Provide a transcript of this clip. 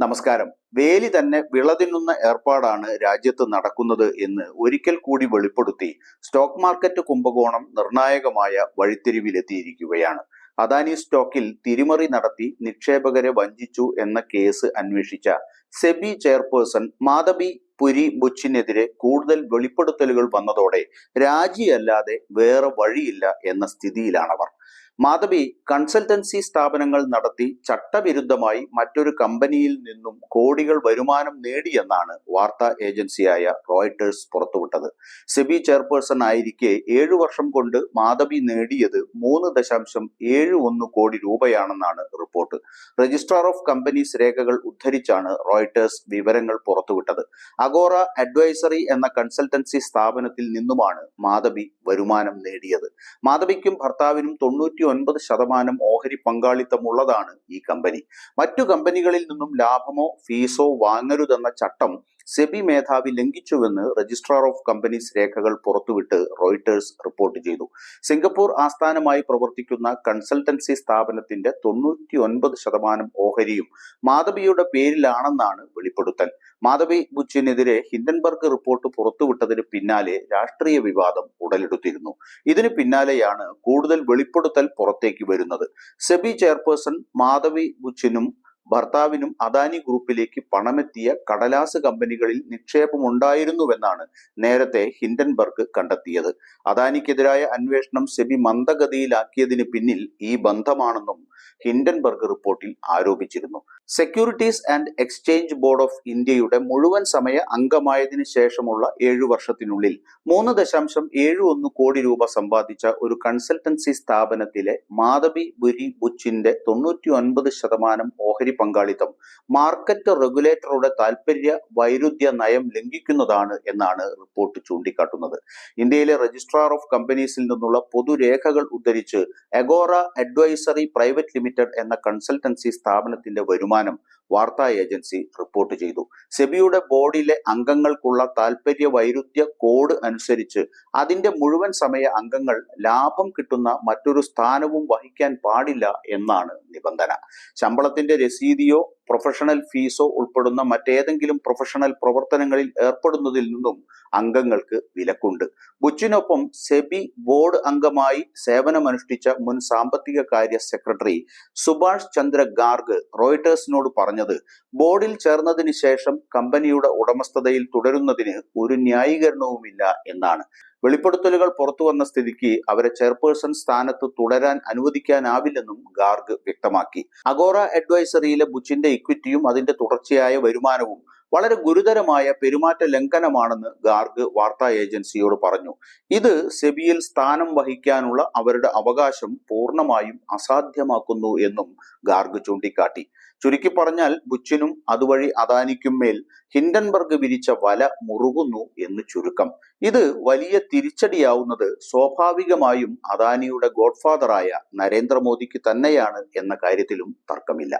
നമസ്കാരം. വേലി തന്നെ വിളതിന്നുന്ന ഏർപ്പാടാണ് രാജ്യത്ത് നടക്കുന്നത് എന്ന് ഒരിക്കൽ കൂടി വെളിപ്പെടുത്തി സ്റ്റോക്ക് മാർക്കറ്റ് കുംഭകോണം നിർണായകമായ വഴിത്തിരിവിലെത്തിയിരിക്കുകയാണ്. അദാനി സ്റ്റോക്കിൽ തിരിമറി നടത്തി നിക്ഷേപകരെ വഞ്ചിച്ചു എന്ന കേസ് അന്വേഷിച്ച സെബി ചെയർപേഴ്സൺ മാധബി പുരി ബുച്ചിനെതിരെ കൂടുതൽ വെളിപ്പെടുത്തലുകൾ വന്നതോടെ രാജിയല്ലാതെ വേറെ വഴിയില്ല എന്ന സ്ഥിതിയിലാണവർ. മാധബി കൺസൾട്ടൻസി സ്ഥാപനങ്ങൾ നടത്തി ചട്ടവിരുദ്ധമായി മറ്റൊരു കമ്പനിയിൽ നിന്നും കോടികൾ വരുമാനം നേടിയെന്നാണ് വാർത്താ ഏജൻസിയായ റോയിട്ടേഴ്സ് പുറത്തുവിട്ടത്. സെബി ചെയർപേഴ്സൺ ആയിരിക്കെ 7 വർഷം കൊണ്ട് മാധബി നേടിയത് 3.71 കോടി രൂപയാണെന്നാണ് റിപ്പോർട്ട്. രജിസ്ട്രാർ ഓഫ് കമ്പനീസ് രേഖകൾ ഉദ്ധരിച്ചാണ് റോയിട്ടേഴ്സ് വിവരങ്ങൾ പുറത്തുവിട്ടത്. അഗോറ അഡ്വൈസറി എന്ന കൺസൾട്ടൻസി സ്ഥാപനത്തിൽ നിന്നുമാണ് മാധബി വരുമാനം നേടിയത്. മാധബിക്കും ഭർത്താവിനും 99% ഓഹരി പങ്കാളിത്തമുള്ളതാണ് ഈ കമ്പനി. മറ്റു കമ്പനികളിൽ നിന്നും ലാഭമോ ഫീസോ വാങ്ങരുതെന്ന ചട്ടം സെബി മേധാവി ലംഘിച്ചുവെന്ന് രജിസ്ട്രാർ ഓഫ് കമ്പനീസ് രേഖകൾ പുറത്തുവിട്ട് റോയിട്ടേഴ്സ് റിപ്പോർട്ട് ചെയ്തു. സിംഗപ്പൂർ ആസ്ഥാനമായി പ്രവർത്തിക്കുന്ന കൺസൾട്ടൻസി സ്ഥാപനത്തിന്റെ 99% ഓഹരിയും മാധബിയുടെ പേരിലാണെന്നാണ് വെളിപ്പെടുത്തൽ. മാധബി ബുച്ചിനെതിരെ ഹിൻഡൻബർഗ് റിപ്പോർട്ട് പുറത്തുവിട്ടതിന് പിന്നാലെ രാഷ്ട്രീയ വിവാദം ഉടലെടുത്തിരുന്നു. ഇതിന് പിന്നാലെയാണ് കൂടുതൽ വെളിപ്പെടുത്തൽ പുറത്തേക്ക് വരുന്നത്. സെബി ചെയർപേഴ്സൺ മാധബി ബുച്ചിനും ഭർത്താവിനും അദാനി ഗ്രൂപ്പിലേക്ക് പണമെത്തിയ കടലാസ് കമ്പനികളിൽ നിക്ഷേപമുണ്ടായിരുന്നുവെന്നാണ് നേരത്തെ ഹിൻഡൻബർഗ് കണ്ടെത്തിയത്. അദാനിക്കെതിരായ അന്വേഷണം സെബി മന്ദഗതിയിലാക്കിയതിന് പിന്നിൽ ഈ ബന്ധമാണെന്നും ഹിൻഡൻബർഗ് റിപ്പോർട്ടിൽ ആരോപിച്ചിരുന്നു. Securities and exchange board of ഇന്ത്യയുടെ മുഴുവൻ സമയ അംഗമായതിനു ശേഷമുള്ള 7 വർഷത്തിനുള്ളിൽ 3.71 കോടി രൂപ സമ്പാദിച്ച ഒരു കൺസൾട്ടൻസി സ്ഥാപനത്തിലെ മാധബി പുരി ബുച്ചിന്റെ 99% ഓഹരി പങ്കാളിത്തം മാർക്കറ്റ് റെഗുലേറ്ററുടെ താൽപര്യ വൈരുദ്ധ്യ നയം ലംഘിക്കുന്നതാണ് എന്നാണ് റിപ്പോർട്ട് ചൂണ്ടിക്കാട്ടുന്നത്. ഇന്ത്യയിലെ രജിസ്ട്രാർ ഓഫ് കമ്പനീസിൽ നിന്നുള്ള പൊതുരേഖകൾ ഉദ്ധരിച്ച് അഗോറ അഡ്വൈസറി പ്രൈവറ്റ് ലിമിറ്റഡ് എന്ന കൺസൾട്ടൻസി സ്ഥാപനത്തിന്റെ വരുമാനം വാർത്താ ഏജൻസി റിപ്പോർട്ട് ചെയ്തു. സെബിയുടെ ബോർഡിലെ അംഗങ്ങൾക്കുള്ള താൽപര്യ വൈരുദ്ധ്യ കോഡ് അനുസരിച്ച് അതിന്റെ മുഴുവൻ സമയ അംഗങ്ങൾ ലാഭം കിട്ടുന്ന മറ്റൊരു സ്ഥാനവും വഹിക്കാൻ പാടില്ല എന്നാണ് നിബന്ധന. ശമ്പളത്തിന്റെ രസീതിയോ പ്രൊഫഷണൽ ഫീസോ ഉൾപ്പെടുന്ന മറ്റേതെങ്കിലും പ്രൊഫഷണൽ പ്രവർത്തനങ്ങളിൽ ഏർപ്പെടുന്നതിൽ നിന്നും അംഗങ്ങൾക്ക് വിലക്കുണ്ട്. ബുച്ചിനൊപ്പം സെബി ബോർഡ് അംഗമായി സേവനമനുഷ്ഠിച്ച മുൻ സാമ്പത്തിക കാര്യ സെക്രട്ടറി സുഭാഷ് ചന്ദ്ര ഗാർഗ് റോയിട്ടേഴ്സിനോട് പറഞ്ഞത് ബോർഡിൽ ചേർന്നതിന് ശേഷം കമ്പനിയുടെ ഉടമസ്ഥതയിൽ തുടരുന്നതിന് ഒരു ന്യായീകരണവുമില്ല എന്നാണ്. വെളിപ്പെടുത്തലുകൾ പുറത്തു വന്ന സ്ഥിതിക്ക് അവരെ ചെയർപേഴ്സൺ സ്ഥാനത്ത് തുടരാൻ അനുവദിക്കാനാവില്ലെന്നും ഗാർഗ് വ്യക്തമാക്കി. അഗോറ അഡ്വൈസറിയിലെ ബുച്ചിന്റെ ഇക്വിറ്റിയും അതിന്റെ തുടർച്ചയായ വരുമാനവും വളരെ ഗുരുതരമായ പെരുമാറ്റ ലംഘനമാണെന്ന് ഗാർഗ് വാർത്താ ഏജൻസിയോട് പറഞ്ഞു. ഇത് സെബിയിൽ സ്ഥാനം വഹിക്കാനുള്ള അവരുടെ അവകാശം പൂർണ്ണമായും അസാധ്യമാക്കുന്നു എന്നും ഗാർഗ് ചൂണ്ടിക്കാട്ടി. ചുരുക്കി പറഞ്ഞാൽ ബുച്ചിനും അതുവഴി അദാനിക്കും മേൽ ഹിൻഡൻബർഗ് വിരിച്ച വല മുറുകുന്നു എന്ന് ചുരുക്കം. ഇത് വലിയ തിരിച്ചടിയാവുന്നത് സ്വാഭാവികമായും അദാനിയുടെ ഗോഡ്ഫാദറായ നരേന്ദ്രമോദിക്ക് തന്നെയാണ് എന്ന കാര്യത്തിലും തർക്കമില്ല.